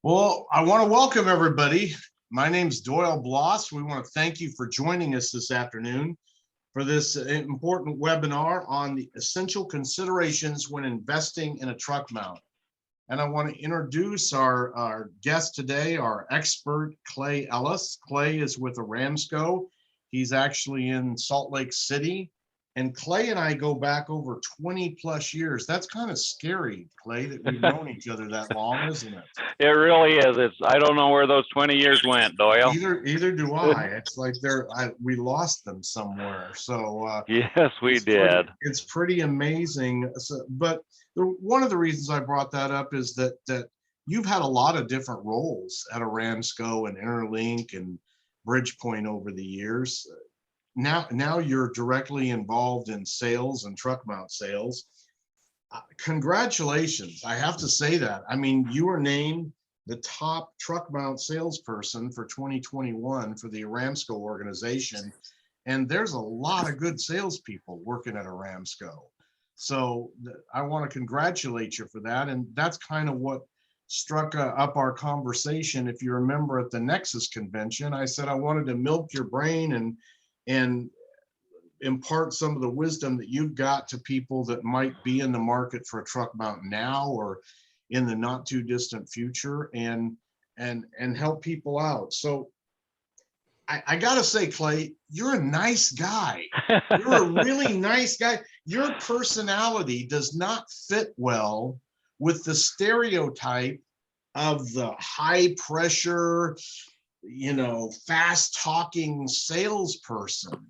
Well, I want to welcome everybody. My name's Doyle Bloss. We want to thank you for joining us this afternoon for this important webinar on the essential considerations when investing in a truck mount. And I want to introduce our guest today, our expert, Clay Ellis. Clay is with Aramsco. He's actually in Salt Lake City. And Clay and I go back over 20 plus years. That's kind of scary, Clay, that we've known each other that long, isn't it? It really is. I don't know where those 20 years went, Doyle. Either do I. It's like we lost them somewhere. So yes, we did. It's pretty amazing. But one of the reasons I brought that up is that you've had a lot of different roles at Aramsco and Interlink and Bridgepoint over the years. Now you're directly involved in sales and truck mount sales. Congratulations. I have to say that. I mean, you were named the top truck mount salesperson for 2021 for the Aramsco organization. And there's a lot of good salespeople working at Aramsco. So I want to congratulate you for that. And that's kind of what struck up our conversation. If you remember at the Nexus convention, I said I wanted to milk your brain and impart some of the wisdom that you've got to people that might be in the market for a truck mount now or in the not too distant future, and help people out. So I gotta say, Clay, you're a nice guy. You're a really nice guy. Your personality does not fit well with the stereotype of the high pressure, fast talking salesperson.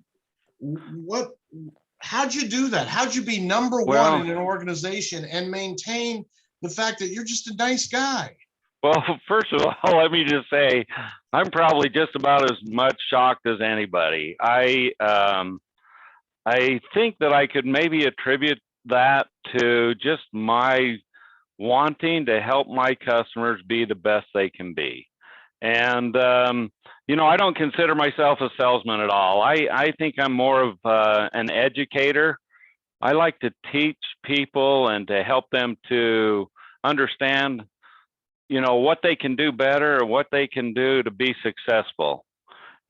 How'd you do that? How'd you be number one in an organization and maintain the fact that you're just a nice guy? Well, first of all, let me just say, I'm probably just about as much shocked as anybody. I think that I could maybe attribute that to just my wanting to help my customers be the best they can be. And, I don't consider myself a salesman at all. I think I'm more of an educator. I like to teach people and to help them to understand, what they can do better or what they can do to be successful.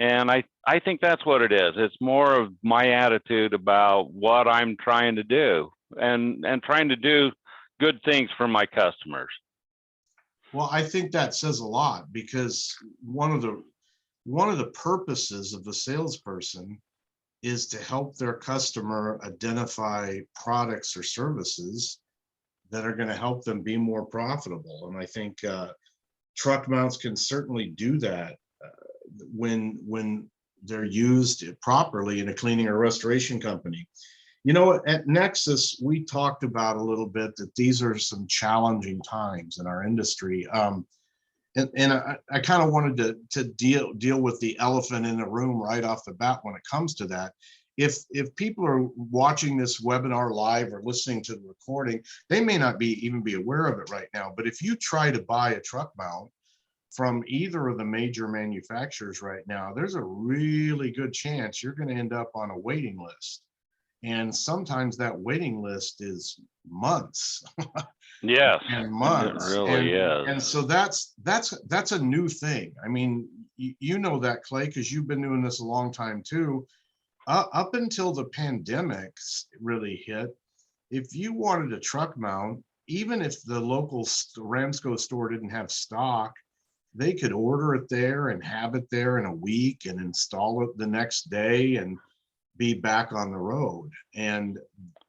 And I think that's what it is. It's more of my attitude about what I'm trying to do and trying to do good things for my customers. Well, I think that says a lot, because one of the purposes of the salesperson is to help their customer identify products or services that are going to help them be more profitable. And I think truck mounts can certainly do that when they're used properly in a cleaning or restoration company. At Nexus, we talked about a little bit that these are some challenging times in our industry. And I kind of wanted to deal with the elephant in the room right off the bat when it comes to that. If people are watching this webinar live or listening to the recording, they may not even be aware of it right now. But if you try to buy a truck mount from either of the major manufacturers right now, there's a really good chance you're going to end up on a waiting list. And sometimes that waiting list is months. Yes, and months. It really is. And so that's a new thing. I mean, you know that, Clay, because you've been doing this a long time too. Up until the pandemic really hit, if you wanted a truck mount, even if the local Aramsco store didn't have stock, they could order it there and have it there in a week and install it the next day and be back on the road. And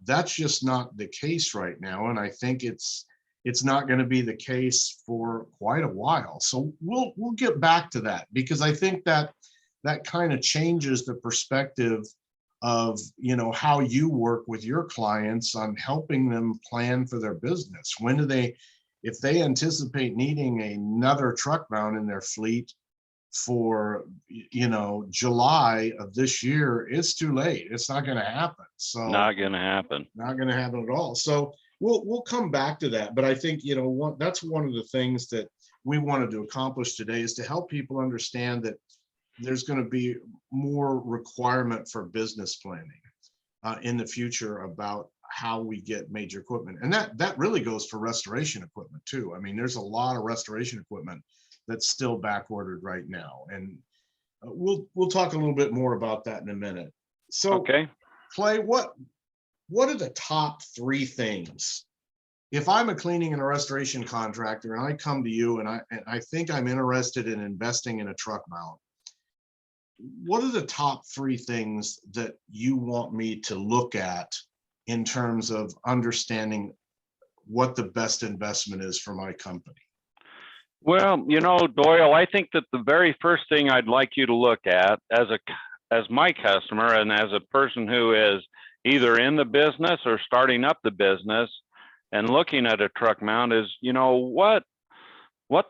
that's just not the case right now. And I think it's not going to be the case for quite a while. So we'll get back to that, because I think that kind of changes the perspective of how you work with your clients on helping them plan for their business. If they anticipate needing another truck mount in their fleet for July of this year, it's too late. It's not going to happen. So not going to happen at all. So we'll come back to that. But I think that's one of the things that we wanted to accomplish today, is to help people understand that there's going to be more requirement for business planning in the future about how we get major equipment. And that really goes for restoration equipment too. I mean, there's a lot of restoration equipment that's still back ordered right now. And we'll talk a little bit more about that in a minute. So Okay. Clay, what are the top 3 things? If I'm a cleaning and a restoration contractor and I come to you and I think I'm interested in investing in a truck mount, what are the top 3 things that you want me to look at in terms of understanding what the best investment is for my company? Well, Doyle, I think that the very first thing I'd like you to look at as my customer and as a person who is either in the business or starting up the business and looking at a truck mount is, what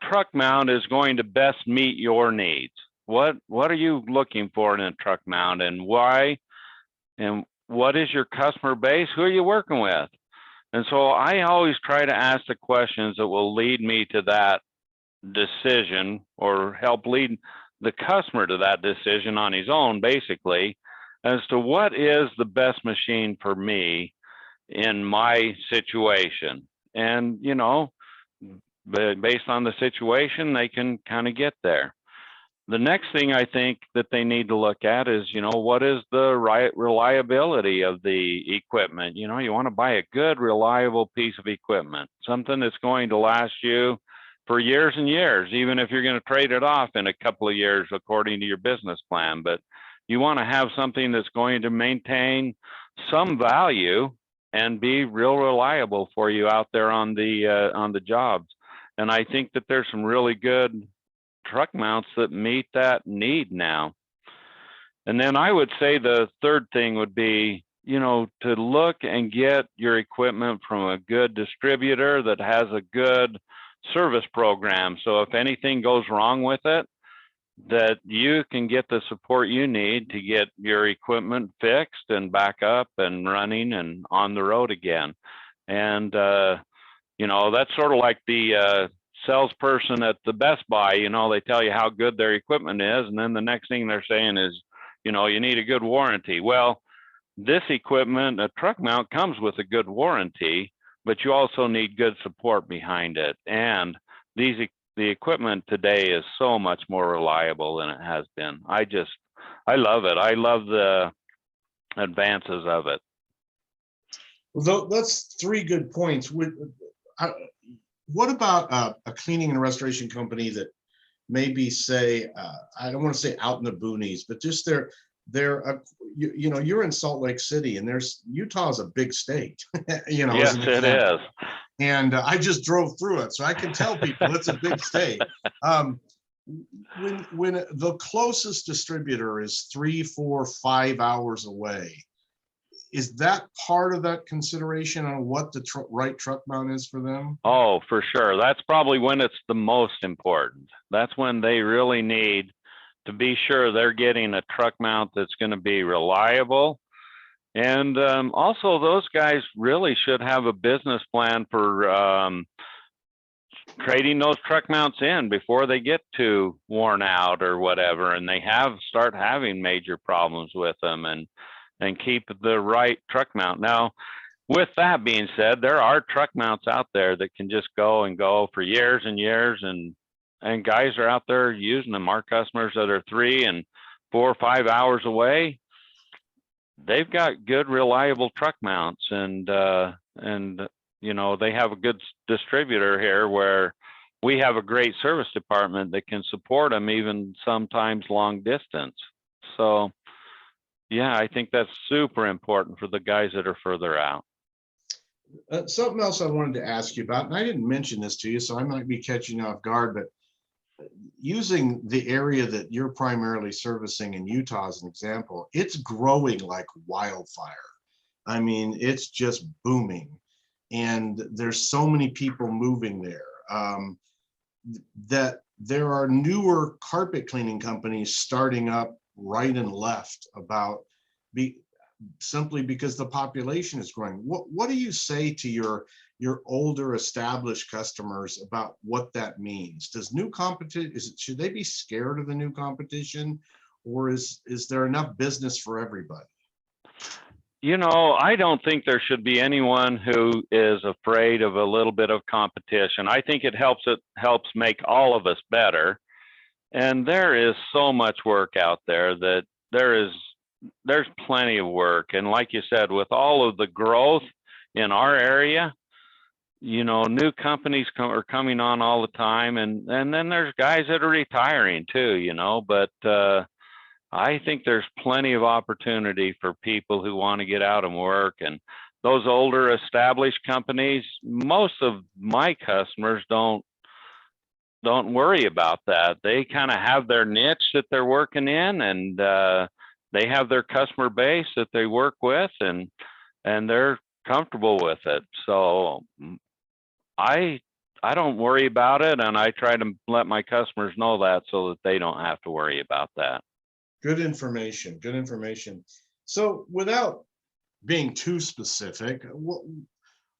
truck mount is going to best meet your needs? What are you looking for in a truck mount, and why? And what is your customer base? Who are you working with? And so I always try to ask the questions that will lead me to that decision, or help lead the customer to that decision on his own, basically, as to what is the best machine for me in my situation. And, based on the situation, they can kind of get there. The next thing I think that they need to look at is, what is the right reliability of the equipment? You want to buy a good, reliable piece of equipment, something that's going to last you for years and years, even if you're going to trade it off in a couple of years according to your business plan. But you want to have something that's going to maintain some value and be real reliable for you out there on the jobs. And I think that there's some really good truck mounts that meet that need now. And then I would say the third thing would be, to look and get your equipment from a good distributor that has a good service program. So if anything goes wrong with it, that you can get the support you need to get your equipment fixed and back up and running and on the road again. And, that's sort of like the salesperson at the Best Buy. They tell you how good their equipment is, and then the next thing they're saying is, you need a good warranty. Well, this equipment, a truck mount, comes with a good warranty, but you also need good support behind it. And the equipment today is so much more reliable than it has been. I love it. I love the advances of it. Well, that's 3 good points. What about a cleaning and restoration company that maybe, say, I don't want to say out in the boonies, but just you're in Salt Lake City, and Utah's a big state. Yes, it is. And I just drove through it, so I can tell people it's a big state. When the closest distributor is 3, 4, 5 hours away, is that part of that consideration on what the right truck mount is for them? Oh, for sure. That's probably when it's the most important. That's when they really need to be sure they're getting a truck mount that's going to be reliable. And also, those guys really should have a business plan for trading those truck mounts in before they get too worn out or whatever, and they start having major problems with them, and keep the right truck mount. Now, with that being said, there are truck mounts out there that can just go and go for years and years, and guys are out there using them. Our customers that are 3 and 4 or 5 hours away, they've got good, reliable truck mounts, and they have a good distributor here where we have a great service department that can support them even sometimes long distance. So yeah, I think that's super important for the guys that are further out. Something else I wanted to ask you about, and I didn't mention this to you, so I might be catching you off guard, but using the area that you're primarily servicing in Utah as an example, it's growing like wildfire. I mean, it's just booming, and there's so many people moving there that there are newer carpet cleaning companies starting up right and left simply because the population is growing. What do you say to your older established customers about what that means? Does new competition, should they be scared of the new competition, or is there enough business for everybody? I don't think there should be anyone who is afraid of a little bit of competition. I think it helps make all of us better. And there is so much work out there that there's plenty of work. And like you said, with all of the growth in our area, new companies are coming on all the time, and then there's guys that are retiring too, but I think there's plenty of opportunity for people who want to get out and work. And those older established companies, most of my customers don't worry about that. They kind of have their niche that they're working in, and they have their customer base that they work with, and they're comfortable with it. So I don't worry about it, and I try to let my customers know that so that they don't have to worry about that. Good information. Good information. So without being too specific,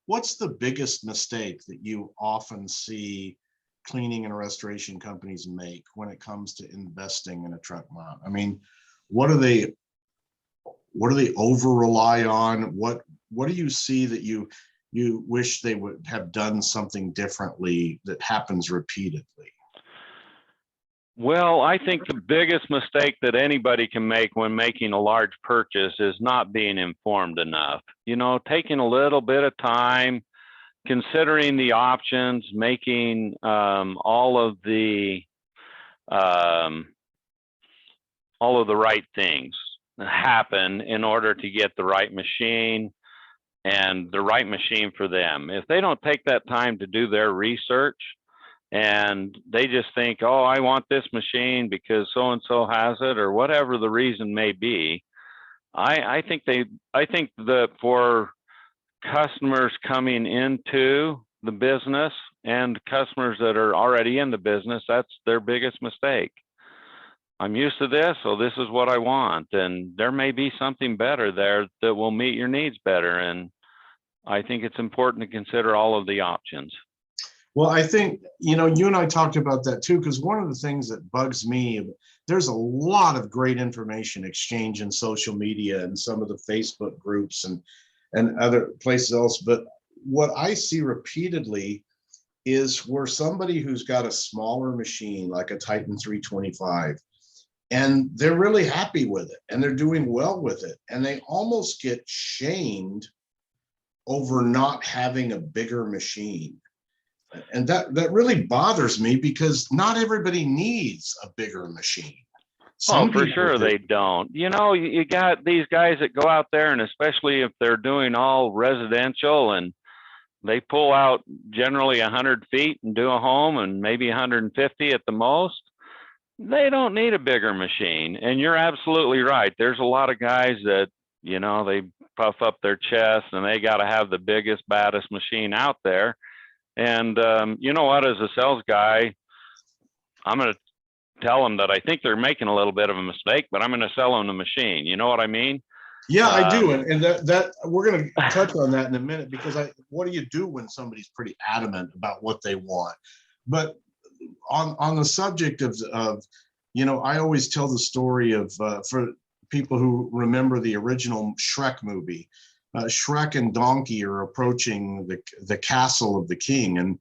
what's the biggest mistake that you often see cleaning and restoration companies make when it comes to investing in a truck mount? I mean, what do they over rely on? What do you see that you wish they would have done something differently that happens repeatedly? Well, I think the biggest mistake that anybody can make when making a large purchase is not being informed enough. Taking a little bit of time, considering the options, making all of the right things happen in order to get the right machine and the right machine for them. If they don't take that time to do their research, and they just think, oh, I want this machine because so and so has it, or whatever the reason may be, I think that for customers coming into the business and customers that are already in the business, that's their biggest mistake. I'm used to this, so this is what I want, and there may be something better there that will meet your needs better. And I think it's important to consider all of the options. Well, I think, you and I talked about that too, because one of the things that bugs me, there's a lot of great information exchange in social media and some of the Facebook groups and other places else. But what I see repeatedly is where somebody who's got a smaller machine, like a Titan 325, and they're really happy with it and they're doing well with it, and they almost get shamed over not having a bigger machine. And that really bothers me, because not everybody needs a bigger machine. Oh, for sure they don't. You got these guys that go out there, and especially if they're doing all residential, and they pull out generally 100 feet and do a home, and maybe 150 at the most. They don't need a bigger machine. And you're absolutely right. There's a lot of guys that, they puff up their chest and they got to have the biggest, baddest machine out there. And you know what, as a sales guy, I'm going to tell them that I think they're making a little bit of a mistake, but I'm going to sell them the machine. You know what I mean? Yeah, I do. And that we're going to touch on that in a minute, because what do you do when somebody's pretty adamant about what they want? But on the subject of I always tell the story of, for people who remember the original Shrek movie, Shrek and Donkey are approaching the castle of the king,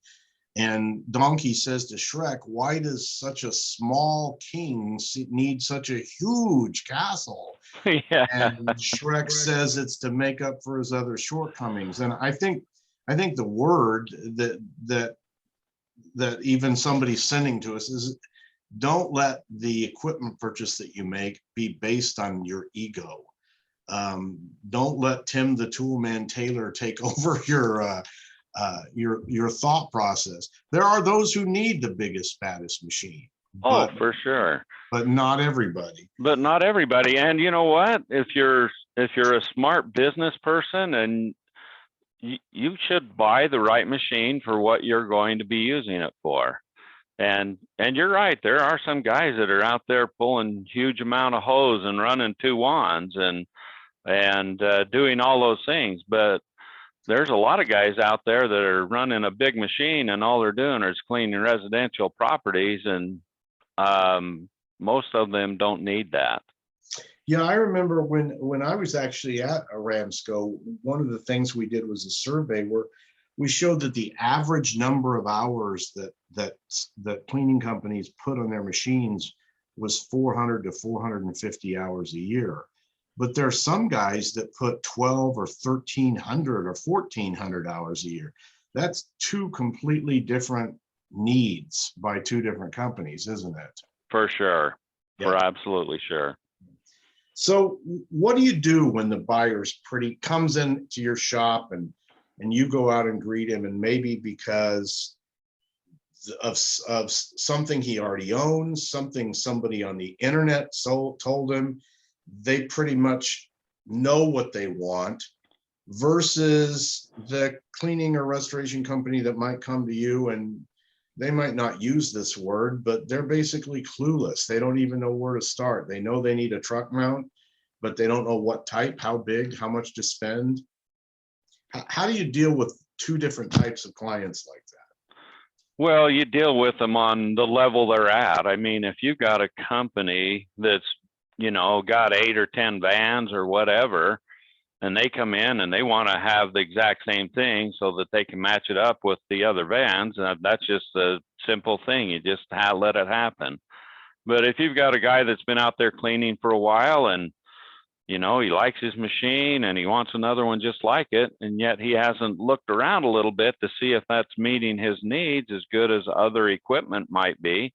and Donkey says to Shrek, why does such a small king need such a huge castle? Yeah. And Shrek says it's to make up for his other shortcomings. And I think the word that even somebody's sending to us is, don't let the equipment purchase that you make be based on your ego. Don't let Tim the Toolman Taylor take over your thought process. There are those who need the biggest, baddest machine. Oh, for sure. But not everybody. But not everybody. And you know what? If you're a smart business person, and you should buy the right machine for what you're going to be using it for. And you're right. There are some guys that are out there pulling huge amount of hose and running 2 wands and doing all those things. But there's a lot of guys out there that are running a big machine, and all they're doing is cleaning residential properties, and most of them don't need that. Yeah, I remember when I was actually at Aramsco, one of the things we did was a survey where we showed that the average number of hours that cleaning companies put on their machines was 400 to 450 hours a year. But there are some guys that put 12 or 1300 or 1400 hours a year. That's two completely different needs by two different companies, isn't it? For sure. Yeah. For absolutely sure. So what do you do when the buyer's comes into your shop and you go out and greet him, and maybe because of something he already owns, something somebody on the internet told him, they pretty much know what they want, versus the cleaning or restoration company that might come to you, and they might not use this word, but they're basically clueless. They don't even know where to start. They know they need a truck mount, but they don't know what type, how big, how much to spend. How do you deal with two different types of clients like that? Well, you deal with them on the level they're at. I mean, if you've got a company that's, got 8 or 10 vans or whatever, and they come in and they want to have the exact same thing so that they can match it up with the other vans, that's just a simple thing. You just let it happen. But if you've got a guy that's been out there cleaning for a while, and he likes his machine and he wants another one just like it, and yet he hasn't looked around a little bit to see if that's meeting his needs as good as other equipment might be,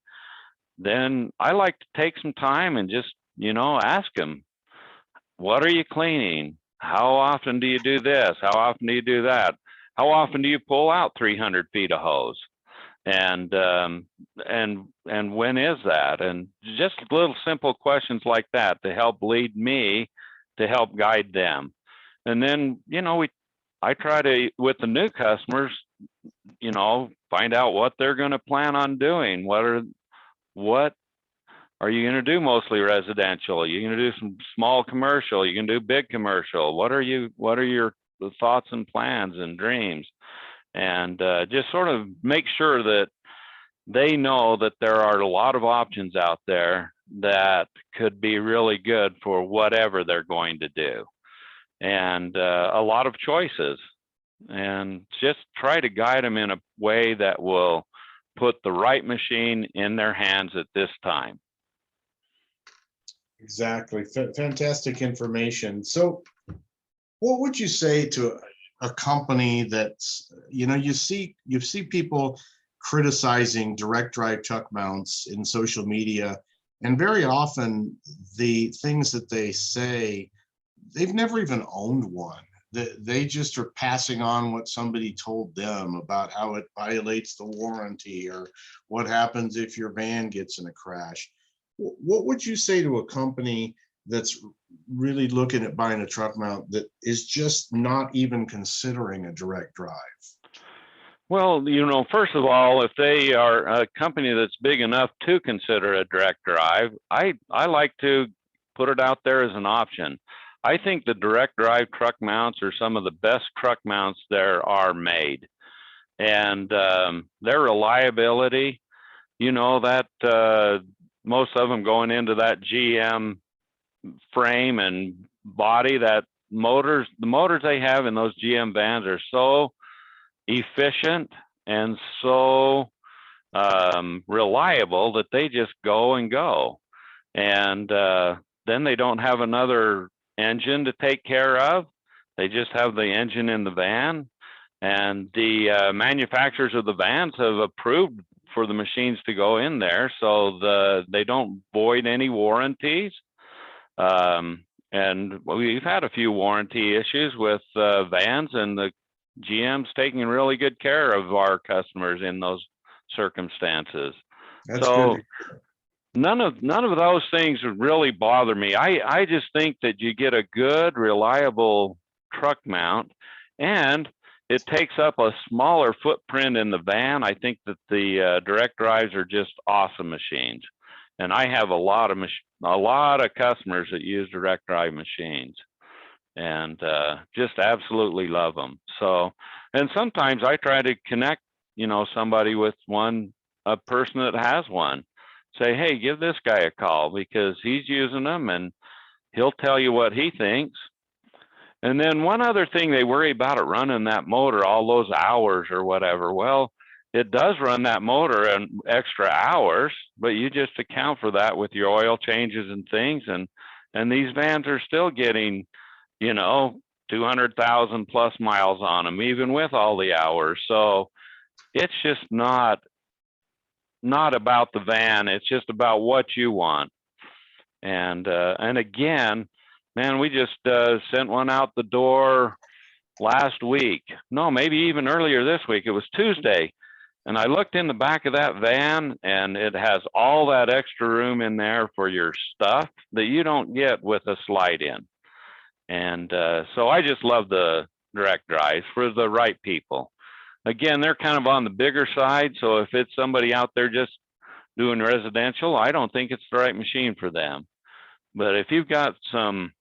then I like to take some time and just, ask him, what are you cleaning? How often do you do this? How often do you do that? How often do you pull out 300 feet of hose? And when is that? And just little simple questions like that to help lead me to help guide them. And then, I try to, with the new customers, find out what they're going to plan on doing. What are you going to do? Mostly residential? You're going to do some small commercial? You can do big commercial? What are your thoughts and plans and dreams? And just sort of make sure that they know that there are a lot of options out there that could be really good for whatever they're going to do, and a lot of choices, and just try to guide them in a way that will put the right machine in their hands at this time. Exactly. Fantastic information. So what would you say to a company that's, you see people criticizing direct drive truck mounts in social media, and very often the things that they say, they've never even owned one. They just are passing on what somebody told them about how it violates the warranty, or what happens if your van gets in a crash. What would you say to a company that's really looking at buying a truck mount that is just not even considering a direct drive? Well, first of all, if they are a company that's big enough to consider a direct drive, I like to put it out there as an option. I think the direct drive truck mounts are some of the best truck mounts there are made. And their reliability, that most of them going into that GM frame and body, the motors they have in those GM vans are so efficient and so reliable that they just go and go. And then they don't have another engine to take care of. They just have the engine in the van. And the manufacturers of the vans have approved for the machines to go in there, so they don't void any warranties. And we've had a few warranty issues with vans, and the GM's taking really good care of our customers in those circumstances. That's so good. none of those things really bother me. I just think that you get a good, reliable truck mount, and it takes up a smaller footprint in the van. I think that the direct drives are just awesome machines, and I have a lot of customers that use direct drive machines, and just absolutely love them. So, and sometimes I try to connect, somebody with a person that has one. Say, hey, give this guy a call because he's using them, and He'll tell you what he thinks. And then one other thing, they worry about it running that motor all those hours or whatever. Well, it does run that motor and extra hours, but you just account for that with your oil changes and things. And these vans are still getting, 200,000 plus miles on them, even with all the hours. So it's just not about the van. It's just about what you want. And again, man, we just sent one out the door last week. No, maybe even earlier this week. It was Tuesday. And I looked in the back of that van, and it has all that extra room in there for your stuff that you don't get with a slide in. And so I just love the direct drives for the right people. Again, they're kind of on the bigger side. So if it's somebody out there just doing residential, I don't think it's the right machine for them. But if you've got some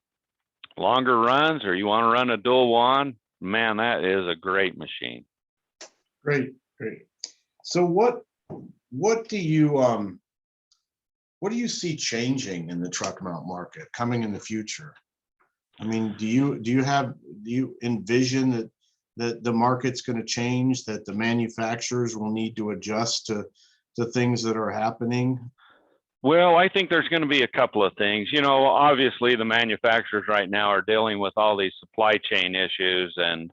longer runs or you want to run a dual one, man, that is a great machine. Great. So what do you see changing in the truck mount market coming in the future? I mean, do you envision that the market's going to change, that the manufacturers will need to adjust to things that are happening? Well, I think there's going to be a couple of things. Obviously the manufacturers right now are dealing with all these supply chain issues. And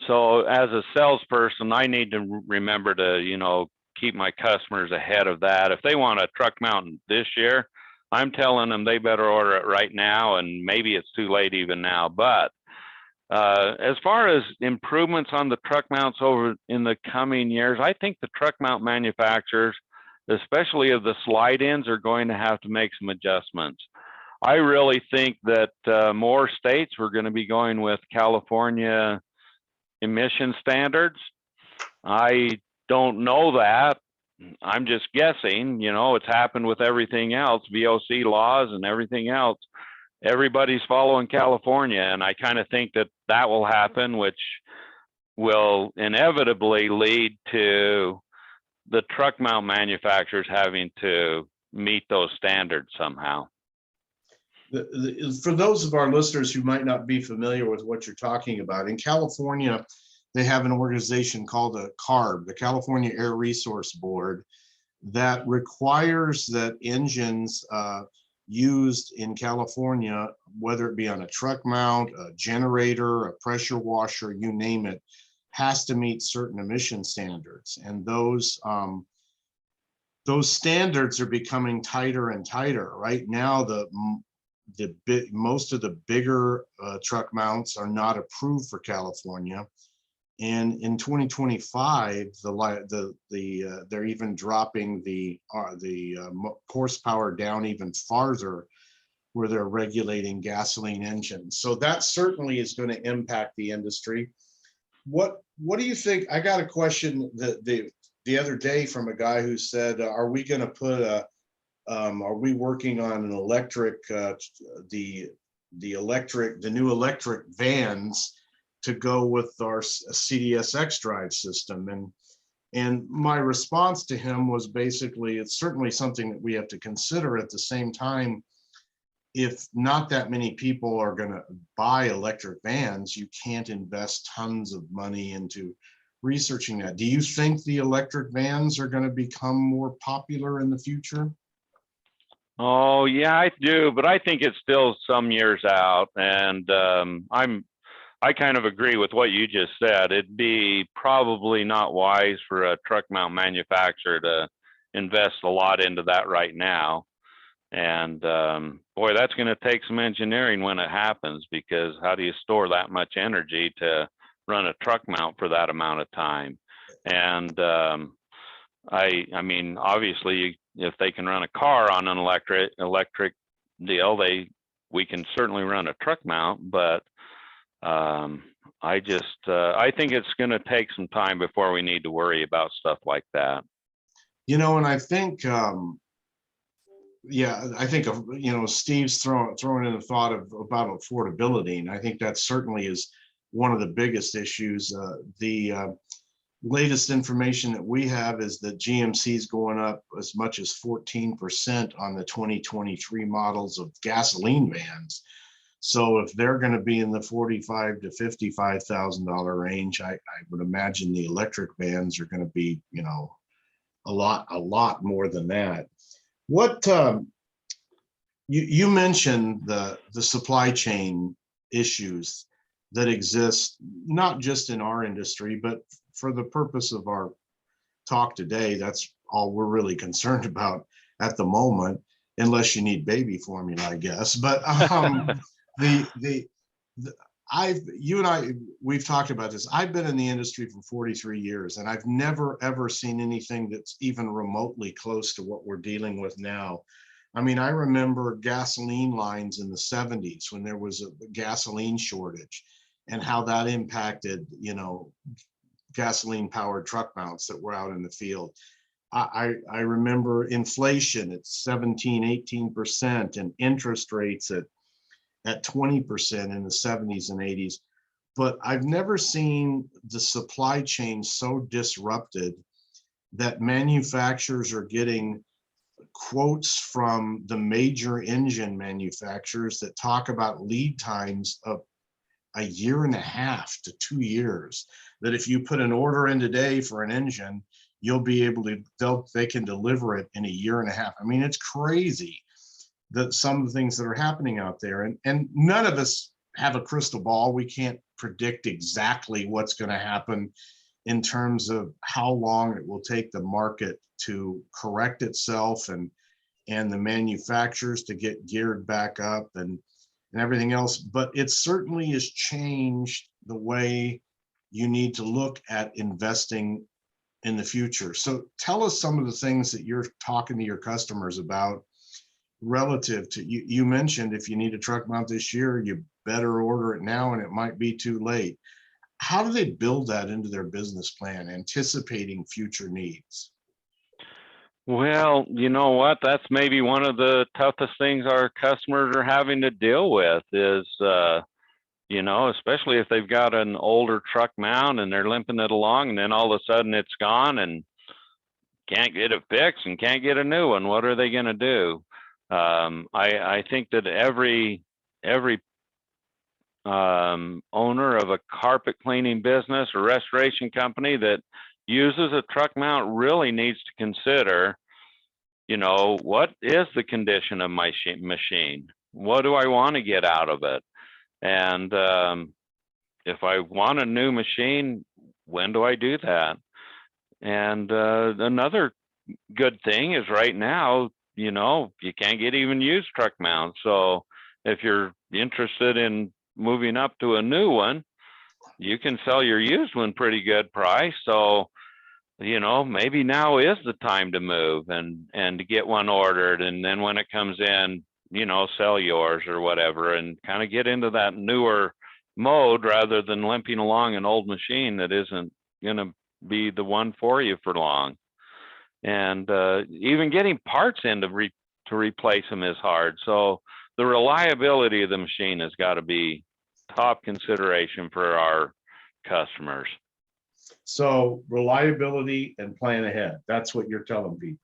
so as a salesperson, I need to remember to, keep my customers ahead of that. If they want a truck mount this year, I'm telling them they better order it right now, and maybe it's too late even now. But as far as improvements on the truck mounts over in the coming years, I think the truck mount manufacturers, especially of the slide-ins, are going to have to make some adjustments. I really think that more states were going to be going with California emission standards. I don't know that. I'm just guessing. It's happened with everything else, VOC laws and everything else. Everybody's following California, and I kind of think that will happen, which will inevitably lead to the truck mount manufacturers having to meet those standards somehow. For those of our listeners who might not be familiar with what you're talking about, in California, they have an organization called the CARB, the California Air Resource Board, that requires that engines used in California, whether it be on a truck mount, a generator, a pressure washer, you name it, has to meet certain emission standards. And those standards are becoming tighter and tighter. Right now, most of the bigger truck mounts are not approved for California. And in 2025, they're even dropping the horsepower down even farther, where they're regulating gasoline engines. So that certainly is going to impact the industry. What do you think? I got a question the other day from a guy who said, "Are we going to put are we working on an electric the new electric vans to go with our CDSX drive system?" And my response to him was basically, it's certainly something that we have to consider. At the same time, if not that many people are going to buy electric vans, you can't invest tons of money into researching that. Do you think the electric vans are going to become more popular in the future? Oh, yeah, I do, but I think it's still some years out. And I kind of agree with what you just said. It'd be probably not wise for a truck mount manufacturer to invest a lot into that right now. And boy, that's going to take some engineering when it happens, because how do you store that much energy to run a truck mount for that amount of time? And I mean, obviously, if they can run a car on an electric deal, we can certainly run a truck mount. But I think it's going to take some time before we need to worry about stuff like that. And I think, I think Steve's throwing in the thought about affordability, and I think that certainly is one of the biggest issues. latest information that we have is that GMC is going up as much as 14% on the 2023 models of gasoline vans. So if they're going to be in the $45,000 to $55,000 range, I would imagine the electric vans are going to be, you know, a lot more than that. What you mentioned the supply chain issues that exist, not just in our industry, but for the purpose of our talk today, that's all we're really concerned about at the moment, unless you need baby formula, I guess. But you and I, we've talked about this. I've been in the industry for 43 years, and I've never, ever seen anything that's even remotely close to what we're dealing with now. I mean, I remember gasoline lines in the 70s when there was a gasoline shortage and how that impacted, you know, gasoline powered truck mounts that were out in the field. I remember inflation at 17, 18% and interest rates at 20% in the 70s and 80s. But I've never seen the supply chain so disrupted that manufacturers are getting quotes from the major engine manufacturers that talk about lead times of a year and a half to 2 years, that if you put an order in today for an engine, you'll be able to, they can deliver it in a year and a half. I mean, it's crazy that some of the things that are happening out there, and none of us have a crystal ball. We can't predict exactly what's going to happen in terms of how long it will take the market to correct itself and the manufacturers to get geared back up and everything else. But it certainly has changed the way you need to look at investing in the future. So tell us some of the things that you're talking to your customers about relative to, you mentioned if you need a truck mount this year, you better order it now and it might be too late. How do they build that into their business plan, anticipating future needs? Well, you know what? That's maybe one of the toughest things our customers are having to deal with is, you know, especially if they've got an older truck mount and they're limping it along and then all of a sudden it's gone and can't get it fixed and can't get a new one. What are they going to do? I think that every owner of a carpet cleaning business or restoration company that uses a truck mount really needs to consider, you know, what is the condition of my machine? What do I want to get out of it? And if I want a new machine, when do I do that? And another good thing is right now, you know, you can't get even used truck mounts. So if you're interested in moving up to a new one, you can sell your used one pretty good price. So, you know, maybe now is the time to move and to get one ordered. And then when it comes in, you know, sell yours or whatever, and kind of get into that newer mode rather than limping along an old machine that isn't going to be the one for you for long. And even getting parts in to replace them is hard. So the reliability of the machine has got to be top consideration for our customers. So reliability and plan ahead. That's what you're telling people.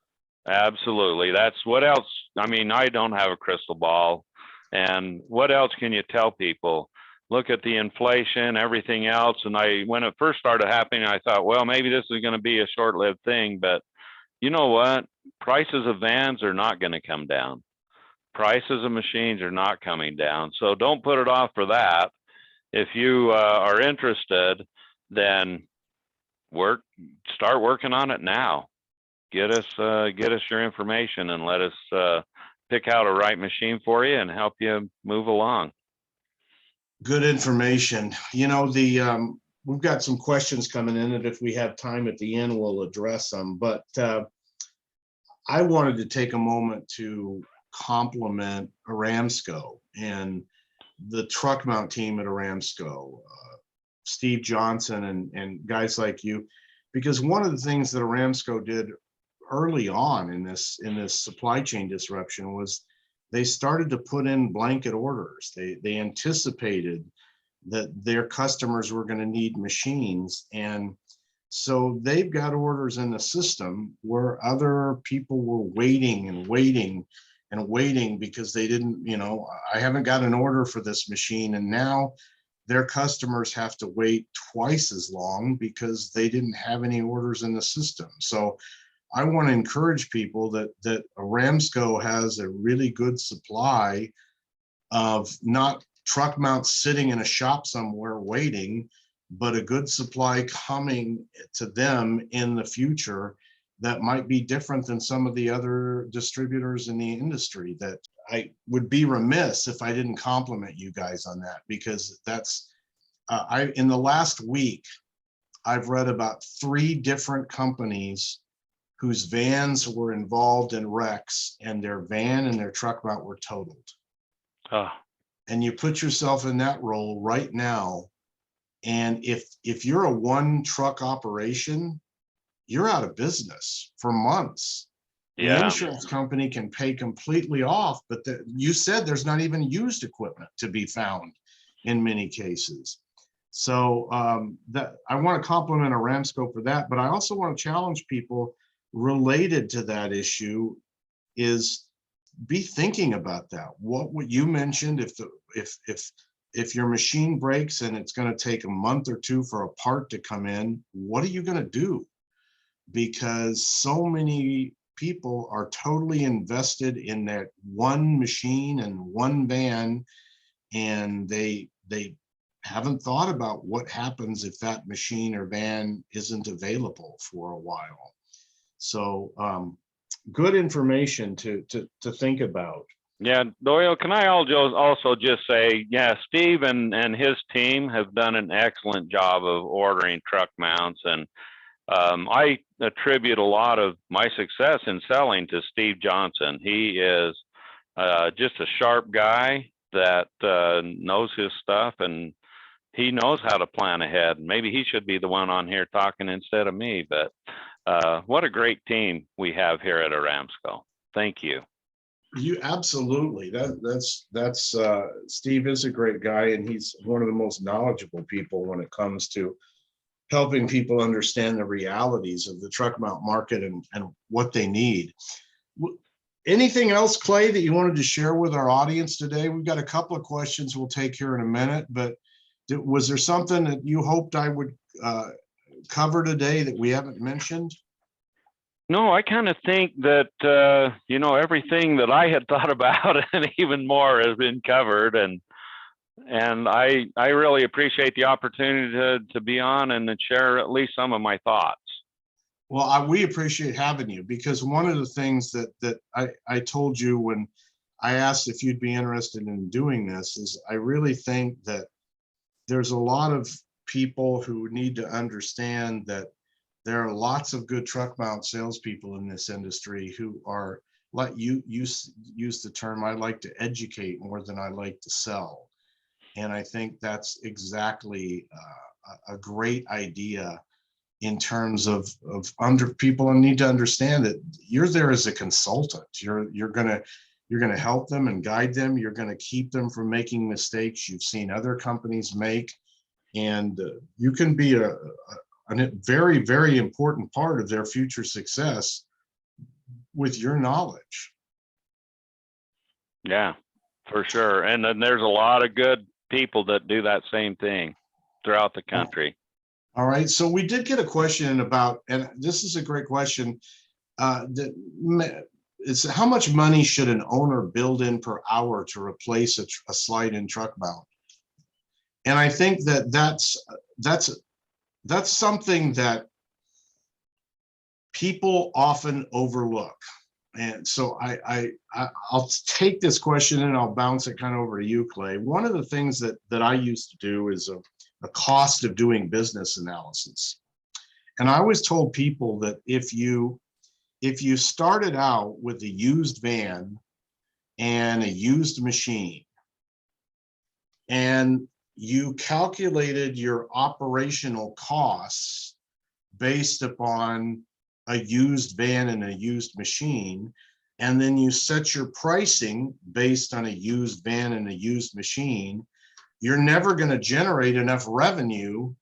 Absolutely. That's what else. I mean, I don't have a crystal ball. And what else can you tell people? Look at the inflation, everything else. And when it first started happening, I thought, well, maybe this is going to be a short-lived thing. But you know what? Prices of vans are not going to come down. Prices of machines are not coming down. So don't put it off for that. If you are interested, then start working on it now. Get us your information and let us pick out a right machine for you and help you move along. Good information. You know, we've got some questions coming in, and if we have time at the end, we'll address them. But I wanted to take a moment to compliment Aramsco and the truck mount team at Aramsco, Steve Johnson and guys like you, because one of the things that Aramsco did early on in this supply chain disruption was they started to put in blanket orders. They anticipated that their customers were going to need machines, and So they've got orders in the system where other people were waiting and waiting and waiting because they didn't, I haven't got an order for this machine. And now their customers have to wait twice as long because they didn't have any orders in the system. So I want to encourage people that Aramsco has a really good supply of not truck mounts sitting in a shop somewhere waiting, but a good supply coming to them in the future that might be different than some of the other distributors in the industry. That I would be remiss if I didn't compliment you guys on that, because that's, in the last week, I've read about 3 different companies whose vans were involved in wrecks and their van and their truck mount were totaled. Oh, And you put yourself in that role right now. And if you're a 1 truck operation, you're out of business for months. The yeah. insurance company can pay completely off, but you said there's not even used equipment to be found in many cases. So that I want to compliment Aramsco for that, but I also want to challenge people related to that issue is be thinking about that. What you mentioned, if your machine breaks and it's going to take a month or 2 for a part to come in, what are you going to do? Because so many people are totally invested in that 1 machine and 1 van, and they haven't thought about what happens if that machine or van isn't available for a while. So good information to think about. Yeah, Doyle, can I also just say, yeah, Steve and his team have done an excellent job of ordering truck mounts. And I attribute a lot of my success in selling to Steve Johnson. He is just a sharp guy that knows his stuff, and he knows how to plan ahead. Maybe he should be the one on here talking instead of me, but what a great team we have here at Aramsco. Thank you. You absolutely. That's Steve is a great guy, and he's one of the most knowledgeable people when it comes to helping people understand the realities of the truck mount market and what they need. Anything else, Clay, that you wanted to share with our audience today? We've got a couple of questions we'll take here in a minute, but was there something that you hoped I would cover today that we haven't mentioned? No, I kind of think that, everything that I had thought about and even more has been covered. And I really appreciate the opportunity to be on and to share at least some of my thoughts. Well, we appreciate having you, because one of the things that I told you when I asked if you'd be interested in doing this is I really think that there's a lot of people who need to understand that there are lots of good truck mount salespeople in this industry who are, like you use the term, I like to educate more than I like to sell. And I think that's exactly a great idea in terms of people need to understand that you're there as a consultant. You're gonna help them and guide them. You're gonna keep them from making mistakes you've seen other companies make, and you can be a very, very important part of their future success with your knowledge. Yeah, for sure. And then there's a lot of good people that do that same thing throughout the country. All right, so we did get a question about, and this is a great question, it's how much money should an owner build in per hour to replace a slide-in truck mount? And I think that's something that people often overlook. And so I'll take this question and I'll bounce it kind of over to you, Clay. One of the things that I used to do is a cost of doing business analysis. And I always told people that if you started out with a used van and a used machine, and you calculated your operational costs based upon a used van and a used machine, and then you set your pricing based on a used van and a used machine, you're never going to generate enough revenue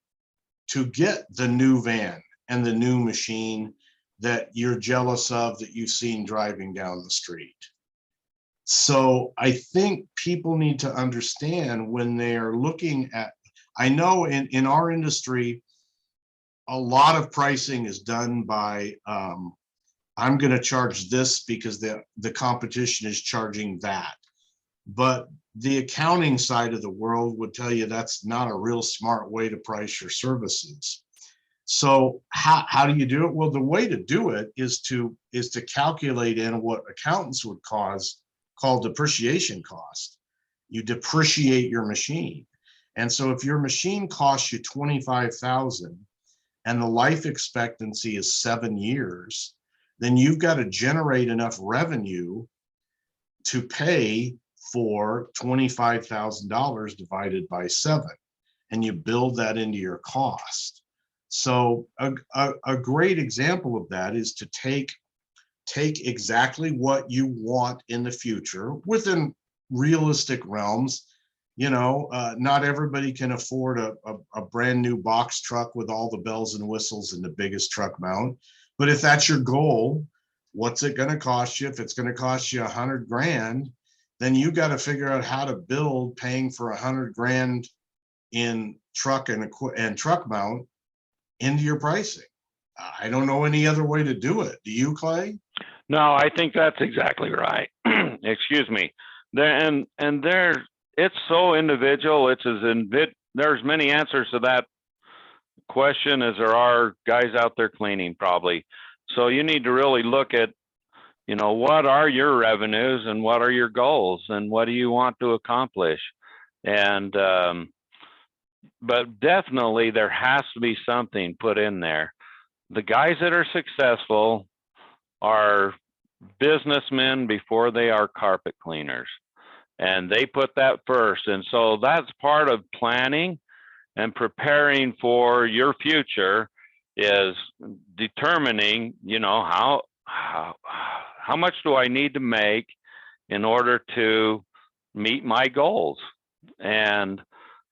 to get the new van and the new machine that you're jealous of that you've seen driving down the street. So I think people need to understand when they're looking at, I know in our industry, a lot of pricing is done by, I'm going to charge this because the competition is charging that. But the accounting side of the world would tell you that's not a real smart way to price your services. So how do you do it? Well, the way to do it is to calculate in what accountants would call depreciation cost. You depreciate your machine. And so if your machine costs you $25,000 and the life expectancy is 7 years, then you've got to generate enough revenue to pay for $25,000 divided by 7, and you build that into your cost. So a great example of that is to take exactly what you want in the future within realistic realms. You know, not everybody can afford a brand new box truck with all the bells and whistles and the biggest truck mount. But if that's your goal, what's it going to cost you? If it's going to cost you $100,000, then you got to figure out how to build paying for $100,000 in truck and truck mount into your pricing. I don't know any other way to do it. Do you, Clay? No, I think that's exactly right. Excuse me. It's so individual. There's many answers to that question as there are guys out there cleaning probably. So you need to really look at, you know, what are your revenues and what are your goals and what do you want to accomplish? And, but definitely there has to be something put in there. The guys that are successful are businessmen before they are carpet cleaners, and they put that first. And so that's part of planning and preparing for your future, is determining, you know, how much do I need to make in order to meet my goals, and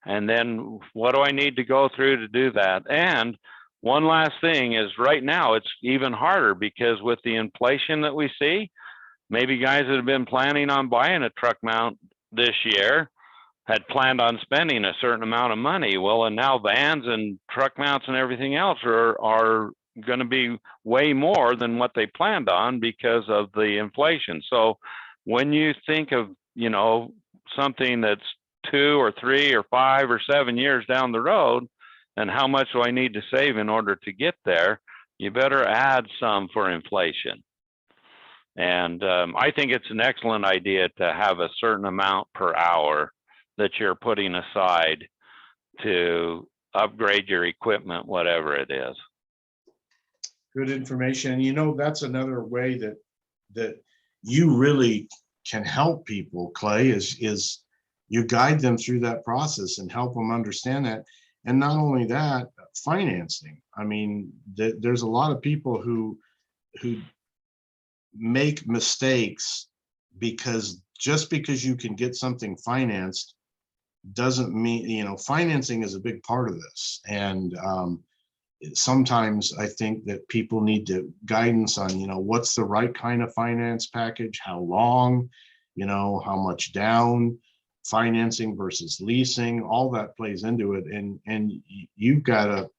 then what do I need to go through to do that. And one last thing is, right now it's even harder because with the inflation that we see, maybe guys that have been planning on buying a truck mount this year had planned on spending a certain amount of money. Well, and now vans and truck mounts and everything else are going to be way more than what they planned on because of the inflation. So when you think of, you know, something that's 2 or 3 or 5 or 7 years down the road, and how much do I need to save in order to get there, you better add some for inflation. And I think it's an excellent idea to have a certain amount per hour that you're putting aside to upgrade your equipment, whatever it is. Good information. And you know, that's another way that you really can help people, Clay, is you guide them through that process and help them understand that. And not only that, financing. I mean, there's a lot of people who make mistakes because just because you can get something financed doesn't mean, you know, financing is a big part of this. And sometimes I think that people need to guidance on, you know, what's the right kind of finance package, how long, you know, how much down, financing versus leasing, all that plays into it. And you've got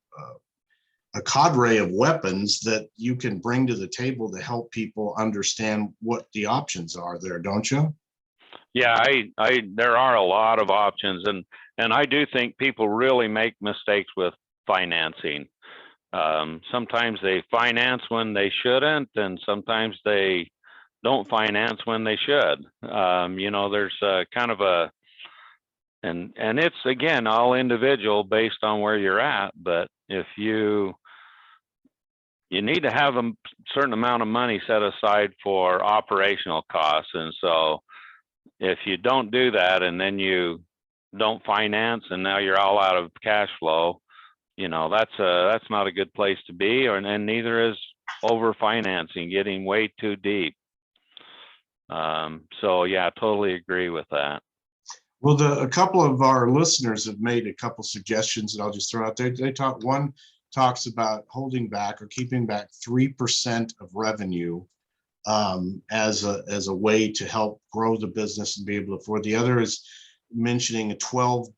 a cadre of weapons that you can bring to the table to help people understand what the options are there, don't you? Yeah, there are a lot of options, and I do think people really make mistakes with financing. Sometimes they finance when they shouldn't, and sometimes they don't finance when they should. You know, there's kind of and it's, again, all individual based on where you're at. But if you need to have a certain amount of money set aside for operational costs, and so if you don't do that and then you don't finance and now you're all out of cash flow, you know, that's not a good place to be, and neither is over financing, getting way too deep. So yeah, I totally agree with that. Well, a couple of our listeners have made a couple suggestions that I'll just throw out there. They talk, one talks about holding back or keeping back 3% of revenue as a way to help grow the business and be able to afford. The other is mentioning a $12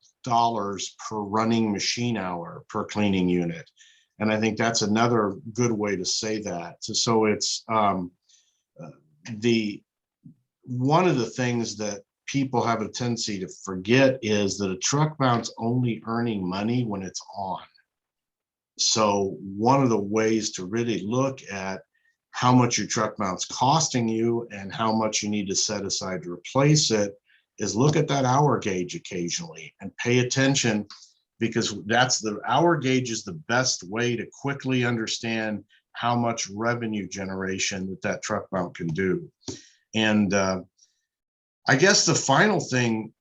per running machine hour per cleaning unit. And I think that's another good way to say that. So it's one of the things that people have a tendency to forget is that a truck mount's only earning money when it's on. So one of the ways to really look at how much your truck mount's costing you and how much you need to set aside to replace it is look at that hour gauge occasionally and pay attention, because that's the hour gauge is the best way to quickly understand how much revenue generation that truck mount can do. And I guess the final thing,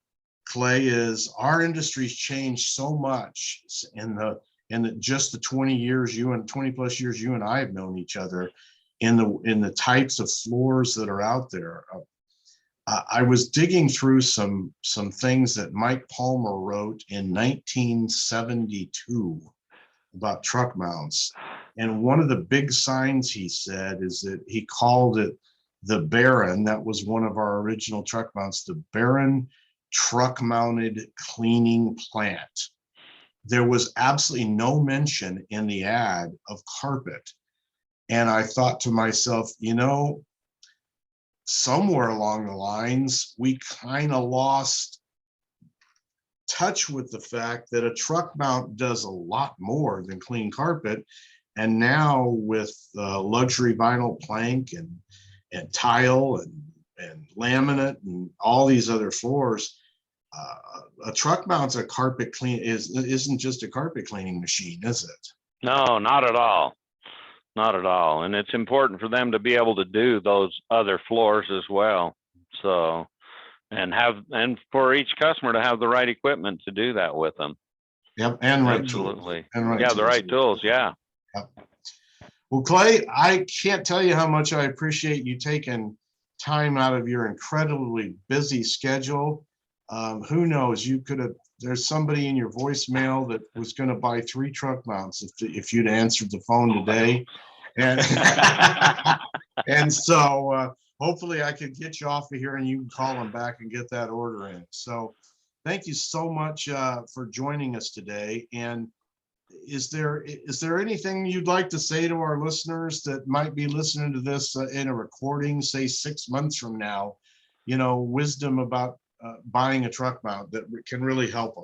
Clay, is our industry's changed so much in just the 20 plus years you and I have known each other, in the types of floors that are out there. I was digging through some things that Mike Palmer wrote in 1972 about truck mounts. And one of the big signs he said is that he called it the Baron. That was one of our original truck mounts, the Baron truck mounted cleaning plant. There was absolutely no mention in the ad of carpet. And I thought to myself, somewhere along the lines, we kind of lost touch with the fact that a truck mount does a lot more than clean carpet. And now with luxury vinyl plank and tile and laminate and all these other floors, a truck mount's a carpet isn't just a carpet cleaning machine, is it? No, not at all. Not at all. And it's important for them to be able to do those other floors as well. So, and for each customer to have the right equipment to do that with them. Yep. And right Absolutely. tools. And right yeah, tools. the right tools. Yeah. Yep. Well, Clay, I can't tell you how much I appreciate you taking time out of your incredibly busy schedule. Who knows, there's somebody in your voicemail that was going to buy 3 truck mounts if you'd answered the phone today. And and so hopefully I could get you off of here and you can call them back and get that order in. So thank you so much for joining us today. And is there anything you'd like to say to our listeners that might be listening to this in a recording, say 6 months from now, wisdom about buying a truck mount that can really help them?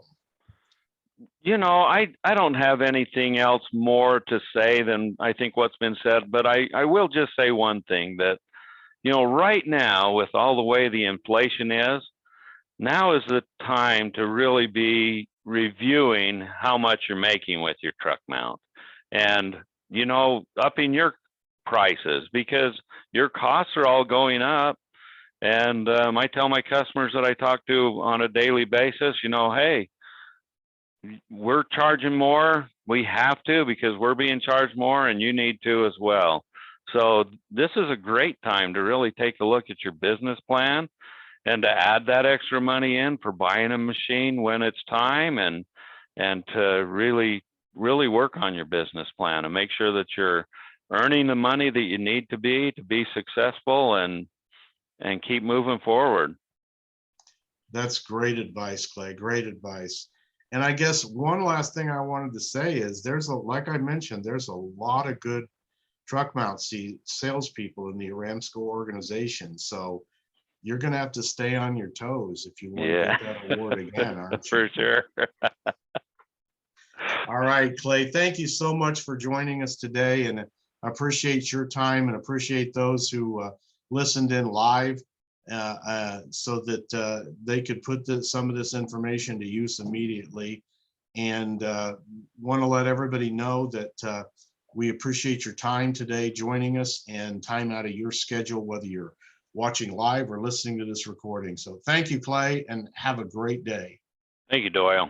I don't have anything else more to say than I think what's been said, but I will just say one thing, that, right now, with all the way the inflation is, now is the time to really be reviewing how much you're making with your truck mount and, upping your prices, because your costs are all going up. And I tell my customers that I talk to on a daily basis, hey, we're charging more. We have to, because we're being charged more, and you need to as well. So this is a great time to really take a look at your business plan and to add that extra money in for buying a machine when it's time, and to really, really work on your business plan and make sure that you're earning the money that you need to be successful and keep moving forward. That's great advice, Clay. Great advice. And I guess one last thing I wanted to say is like I mentioned, there's a lot of good truck mount salespeople in the Aramsco organization. So you're going to have to stay on your toes if you want to get that award again, aren't you? For sure. All right, Clay, thank you so much for joining us today. And I appreciate your time and appreciate those who listened in live so that they could put some of this information to use immediately. And want to let everybody know that we appreciate your time today joining us, and time out of your schedule, whether you're watching live or listening to this recording. So thank you, Clay, and have a great day. Thank you, Doyle.